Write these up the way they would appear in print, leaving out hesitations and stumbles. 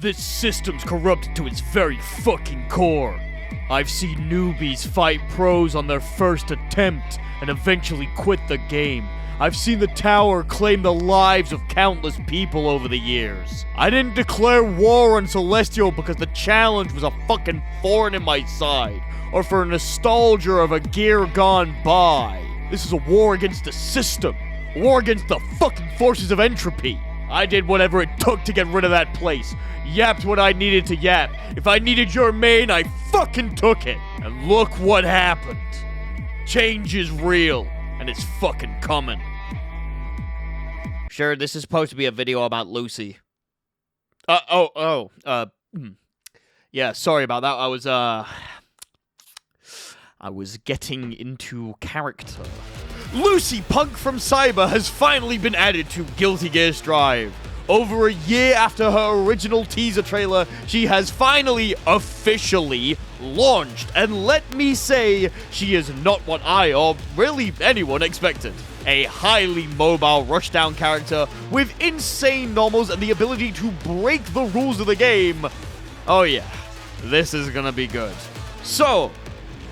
This system's corrupted to its very fucking core. I've seen newbies fight pros on their first attempt and eventually quit the game. I've seen the tower claim the lives of countless people over the years. I didn't declare war on Celestial because the challenge was a fucking thorn in my side, or for nostalgia of a gear gone by. This is a war against the system. A war against the fucking forces of entropy. I did whatever it took to get rid of that place. Yapped what I needed to yap. If I needed your main, I fucking took it. And look what happened. Change is real, and it's fucking coming. Sure, this is supposed to be a video about Lucy. Yeah, sorry about that. I was getting into character. Lucy Punk from Cyber has finally been added to Guilty Gear Strive. Over a year after her original teaser trailer, she has finally, officially, launched. And let me say, she is not what I, or really anyone, expected. A highly mobile rushdown character with insane normals and the ability to break the rules of the game. Oh yeah, this is gonna be good. So,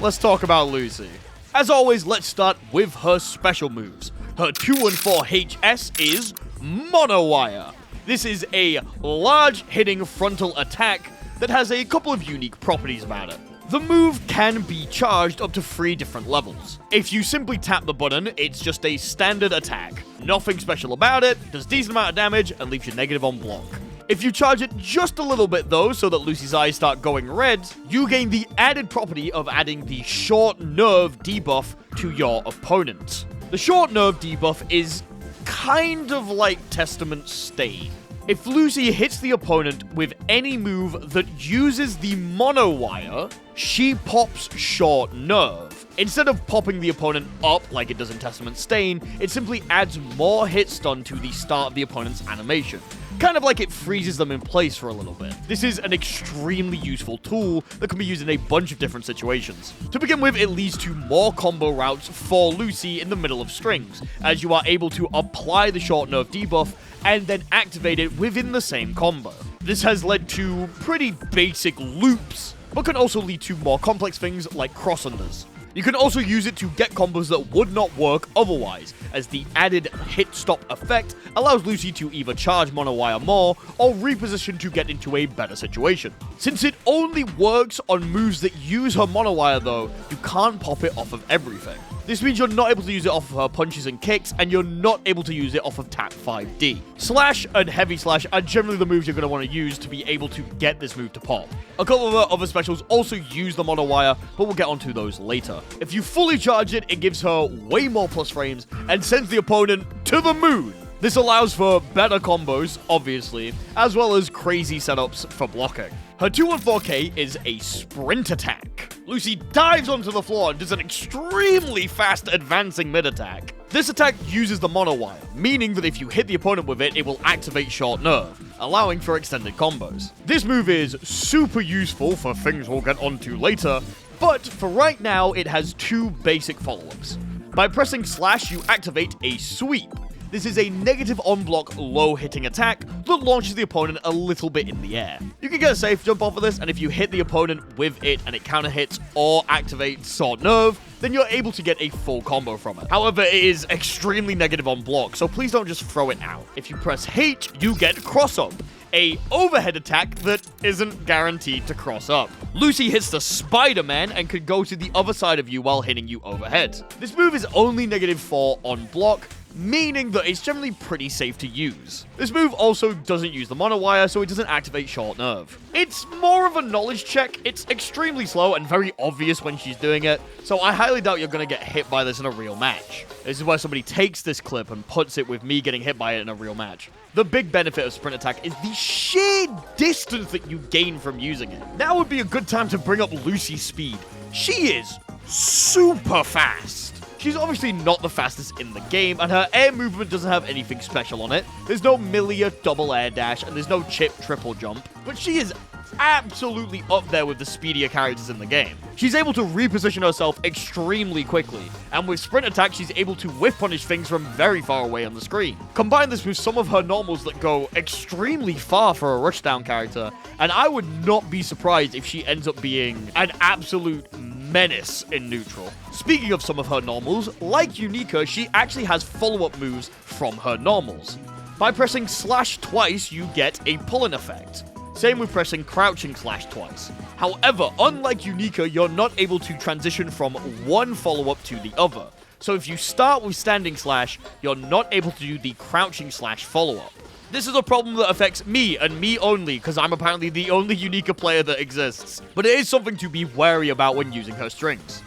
let's talk about Lucy. As always, let's start with her special moves. Her 214 HS is Monowire. This is a large hitting frontal attack that has a couple of unique properties about it. The move can be charged up to 3 different levels. If you simply tap the button, it's just a standard attack. Nothing special about it, does decent amount of damage, and leaves you negative on block. If you charge it just a little bit though, so that Lucy's eyes start going red, you gain the added property of adding the short nerve debuff to your opponent. The short nerve debuff is kind of like Testament Stain. If Lucy hits the opponent with any move that uses the Monowire, she pops short nerve. Instead of popping the opponent up like it does in Testament Stain, it simply adds more hit stun to the start of the opponent's animation. Kind of like it freezes them in place for a little bit. This is an extremely useful tool that can be used in a bunch of different situations. To begin with, it leads to more combo routes for Lucy in the middle of strings, as you are able to apply the short nerve debuff and then activate it within the same combo. This has led to pretty basic loops, but can also lead to more complex things like cross-unders. You can also use it to get combos that would not work otherwise, as the added hit stop effect allows Lucy to either charge Monowire more or reposition to get into a better situation. Since it only works on moves that use her Monowire though, you can't pop it off of everything. This means you're not able to use it off of her punches and kicks, and you're not able to use it off of tap 5D. Slash and heavy slash are generally the moves you're going to want to use to be able to get this move to pop. A couple of her other specials also use the Monowire, but we'll get onto those later. If you fully charge it, it gives her way more plus frames and sends the opponent to the moon. This allows for better combos, obviously, as well as crazy setups for blocking. Her 214K is a sprint attack. Lucy dives onto the floor and does an extremely fast advancing mid attack. This attack uses the Monowire, meaning that if you hit the opponent with it, it will activate short nerve, allowing for extended combos. This move is super useful for things we'll get onto later, but for right now, it has 2 basic follow-ups. By pressing slash, you activate a sweep. This is a negative on-block, low-hitting attack that launches the opponent a little bit in the air. You can get a safe jump off of this, and if you hit the opponent with it and it counter-hits or activates Short Nerve, then you're able to get a full combo from it. However, it is extremely negative on block, so please don't just throw it out. If you press H, you get Cross-Up, a overhead attack that isn't guaranteed to cross up. Lucy hits the Spider-Man and could go to the other side of you while hitting you overhead. This move is only -4 on block, meaning that it's generally pretty safe to use. This move also doesn't use the Monowire, so it doesn't activate Short Nerve. It's more of a knowledge check. It's extremely slow and very obvious when she's doing it, so I highly doubt you're going to get hit by this in a real match. This is why somebody takes this clip and puts it with me getting hit by it in a real match. The big benefit of Sprint Attack is the sheer distance that you gain from using it. Now would be a good time to bring up Lucy's speed. She is super fast. She's obviously not the fastest in the game, and her air movement doesn't have anything special on it. There's no Millia double air dash, and there's no chip triple jump, but she is absolutely up there with the speedier characters in the game. She's able to reposition herself extremely quickly, and with sprint attack, she's able to whiff punish things from very far away on the screen. Combine this with some of her normals that go extremely far for a rushdown character, and I would not be surprised if she ends up being an absolute menace in neutral. Speaking of some of her normals, like Unica, she actually has follow-up moves from her normals. By pressing slash twice, you get a pull-in effect. Same with pressing crouching slash twice. However, unlike Unica, you're not able to transition from one follow-up to the other. So if you start with standing slash, you're not able to do the crouching slash follow-up. This is a problem that affects me, and me only, because I'm apparently the only Unica player that exists. But it is something to be wary about when using her strings.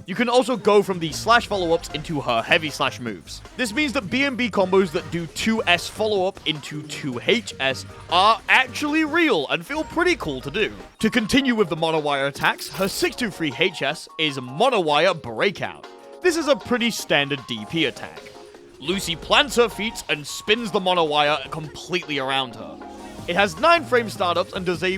You can also go from the slash follow-ups into her heavy slash moves. This means that B&B combos that do 2S follow-up into 2HS are actually real and feel pretty cool to do. To continue with the monowire attacks, her 623HS is monowire breakout. This is a pretty standard DP attack. Lucy plants her feet and spins the monowire completely around her. It has 9 frame startups and does a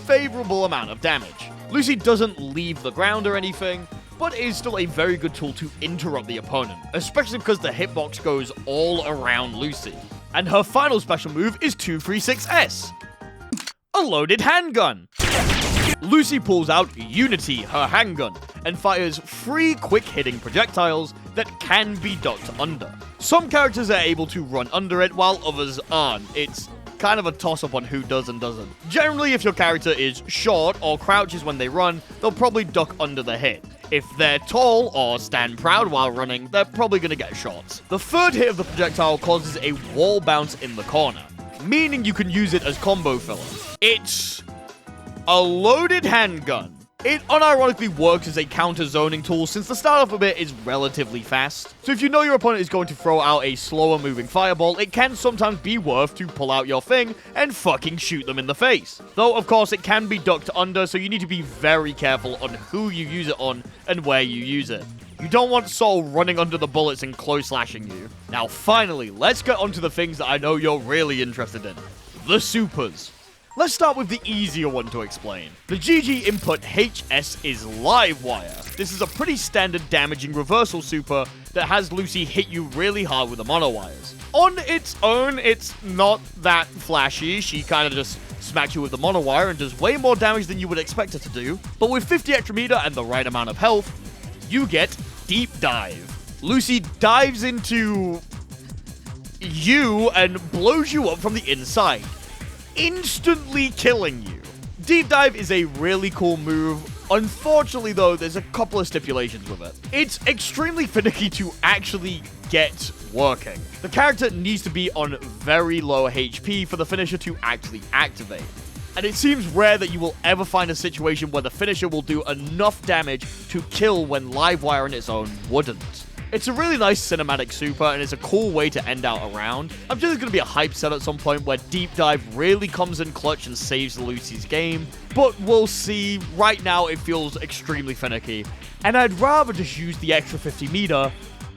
favorable amount of damage. Lucy doesn't leave the ground or anything, but it is still a very good tool to interrupt the opponent, especially because the hitbox goes all around Lucy. And her final special move is 236S, a loaded handgun. Lucy pulls out Unity, her handgun, and fires 3 quick-hitting projectiles that can be ducked under. Some characters are able to run under it, while others aren't. It's kind of a toss-up on who does and doesn't. Generally, if your character is short or crouches when they run, they'll probably duck under the hit. If they're tall or stand proud while running, they're probably going to get shots. The third hit of the projectile causes a wall bounce in the corner, meaning you can use it as combo filler. It's a loaded handgun. It unironically works as a counter-zoning tool since the start of a bit is relatively fast. So if you know your opponent is going to throw out a slower moving fireball, it can sometimes be worth to pull out your thing and fucking shoot them in the face. Though, of course, it can be ducked under, so you need to be very careful on who you use it on and where you use it. You don't want Soul running under the bullets and close slashing you. Now, finally, let's get onto the things that I know you're really interested in. The supers. Let's start with the easier one to explain. The GG input HS is Livewire. This is a pretty standard damaging reversal super that has Lucy hit you really hard with the monowires. On its own, it's not that flashy. She kind of just smacks you with the monowire and does way more damage than you would expect her to do. But with 50 extra meter and the right amount of health, you get Deep Dive. Lucy dives into you and blows you up from the inside, instantly killing you. Deep Dive is a really cool move. Unfortunately, though, there's a couple of stipulations with it. It's extremely finicky to actually get working. The character needs to be on very low HP for the finisher to actually activate. And it seems rare that you will ever find a situation where the finisher will do enough damage to kill when Livewire on its own wouldn't. It's a really nice cinematic super, and it's a cool way to end out a round. I'm sure there's going to be a hype set at some point where Deep Dive really comes in clutch and saves Lucy's game, but we'll see. Right now, it feels extremely finicky, and I'd rather just use the extra 50 meter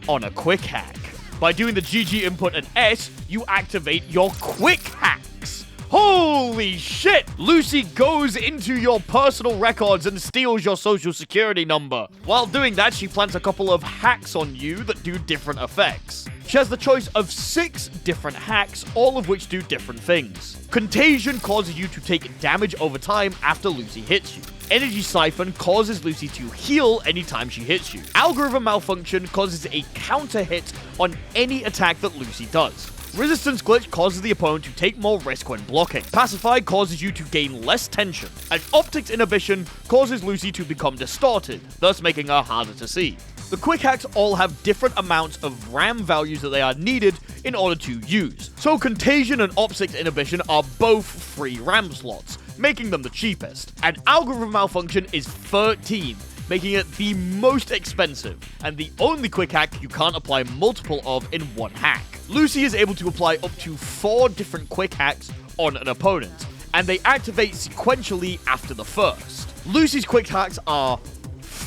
on a quick hack. By doing the GG input and S, you activate your quick hacks. Holy shit! Lucy goes into your personal records and steals your social security number. While doing that, she plants a couple of hacks on you that do different effects. She has the choice of 6 different hacks, all of which do different things. Contagion causes you to take damage over time after Lucy hits you. Energy Siphon causes Lucy to heal anytime she hits you. Algorithm Malfunction causes a counter hit on any attack that Lucy does. Resistance Glitch causes the opponent to take more risk when blocking. Pacify causes you to gain less tension. And Optics Inhibition causes Lucy to become distorted, thus making her harder to see. The quick hacks all have different amounts of RAM values that they are needed in order to use. So Contagion and Optics Inhibition are both free RAM slots, making them the cheapest. And Algorithm Malfunction is 13, making it the most expensive, and the only quick hack you can't apply multiple of in one hack. Lucy is able to apply up to 4 different quick hacks on an opponent, and they activate sequentially after the first. Lucy's quick hacks are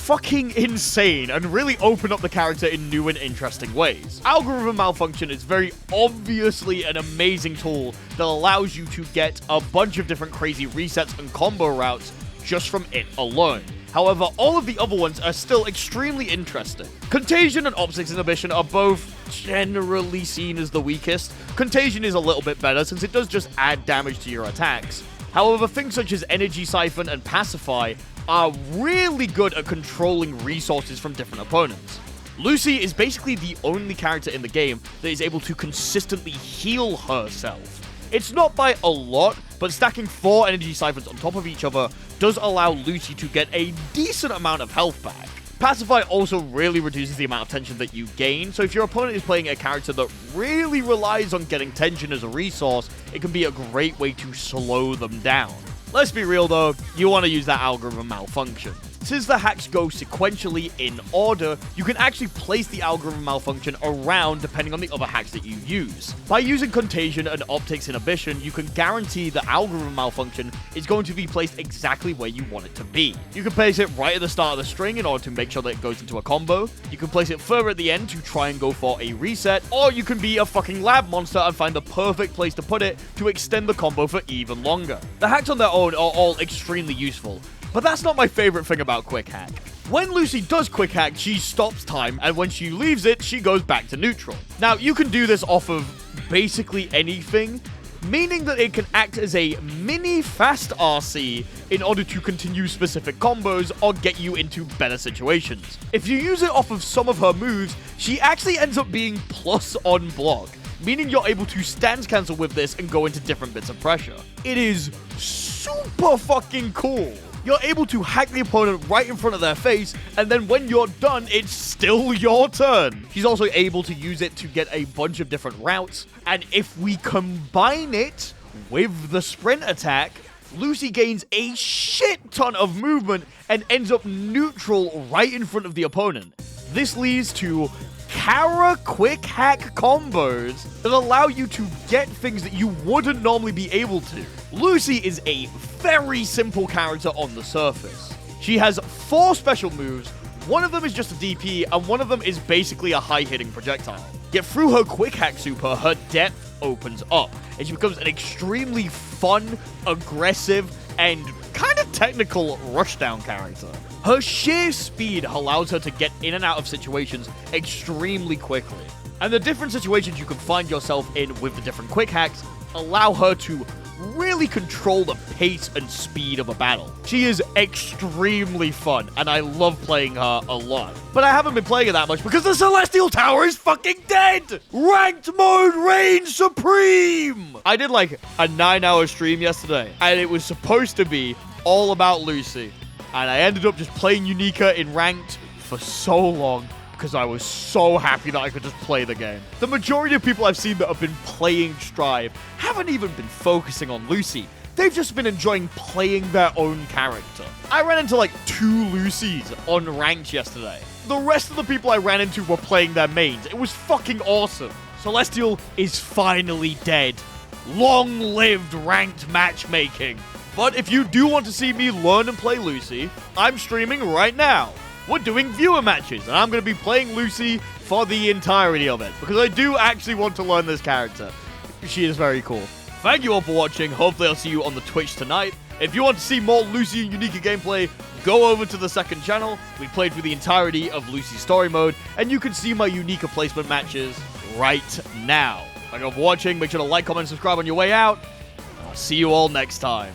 fucking insane and really open up the character in new and interesting ways. Algorithm Malfunction is very obviously an amazing tool that allows you to get a bunch of different crazy resets and combo routes just from it alone. However, all of the other ones are still extremely interesting. Contagion and Optics Inhibition are both generally seen as the weakest. Contagion is a little bit better since it does just add damage to your attacks. However, things such as Energy Siphon and Pacify are really good at controlling resources from different opponents. Lucy is basically the only character in the game that is able to consistently heal herself. It's not by a lot, but stacking 4 Energy Siphons on top of each other does allow Lucy to get a decent amount of health back. Pacify also really reduces the amount of tension that you gain, so if your opponent is playing a character that really relies on getting tension as a resource, it can be a great way to slow them down. Let's be real though, you want to use that Algorithm Malfunction. Since the hacks go sequentially in order, you can actually place the Algorithm Malfunction around depending on the other hacks that you use. By using Contagion and Optics Inhibition, you can guarantee the Algorithm Malfunction is going to be placed exactly where you want it to be. You can place it right at the start of the string in order to make sure that it goes into a combo. You can place it further at the end to try and go for a reset, or you can be a fucking lab monster and find the perfect place to put it to extend the combo for even longer. The hacks on their own are all extremely useful. But that's not my favorite thing about Quick Hack. When Lucy does Quick Hack, she stops time, and when she leaves it, she goes back to neutral. Now, you can do this off of basically anything, meaning that it can act as a mini fast RC in order to continue specific combos or get you into better situations. If you use it off of some of her moves, she actually ends up being plus on block, meaning you're able to stance cancel with this and go into different bits of pressure. It is super fucking cool. You're able to hack the opponent right in front of their face, and then when you're done, it's still your turn. She's also able to use it to get a bunch of different routes, and if we combine it with the sprint attack, Lucy gains a shit ton of movement and ends up neutral right in front of the opponent. This leads to Kara Quick Hack combos that allow you to get things that you wouldn't normally be able to. Lucy is a very simple character on the surface. She has 4 special moves, one of them is just a DP, and one of them is basically a high-hitting projectile. Yet through her Quick Hack super, her depth opens up, and she becomes an extremely fun, aggressive, and kind of technical rushdown character. Her sheer speed allows her to get in and out of situations extremely quickly. And the different situations you can find yourself in with the different quick hacks allow her to really control the pace and speed of a battle. She is extremely fun, and I love playing her a lot. But I haven't been playing her that much because the Celestial Tower is fucking dead! Ranked mode reigns supreme! I did like a 9-hour stream yesterday, and it was supposed to be all about Lucy. And I ended up just playing Unica in ranked for so long because I was so happy that I could just play the game. The majority of people I've seen that have been playing Strive haven't even been focusing on Lucy. They've just been enjoying playing their own character. I ran into like 2 Lucys on ranked yesterday. The rest of the people I ran into were playing their mains. It was fucking awesome. Celestial is finally dead. Long-lived ranked matchmaking. But if you do want to see me learn and play Lucy, I'm streaming right now. We're doing viewer matches, and I'm going to be playing Lucy for the entirety of it, because I do actually want to learn this character. She is very cool. Thank you all for watching. Hopefully I'll see you on the Twitch tonight. If you want to see more Lucy and Unica gameplay, go over to the second channel. We played through the entirety of Lucy's story mode, and you can see my Unica placement matches right now. Thank you all for watching. Make sure to like, comment, and subscribe on your way out. I'll see you all next time.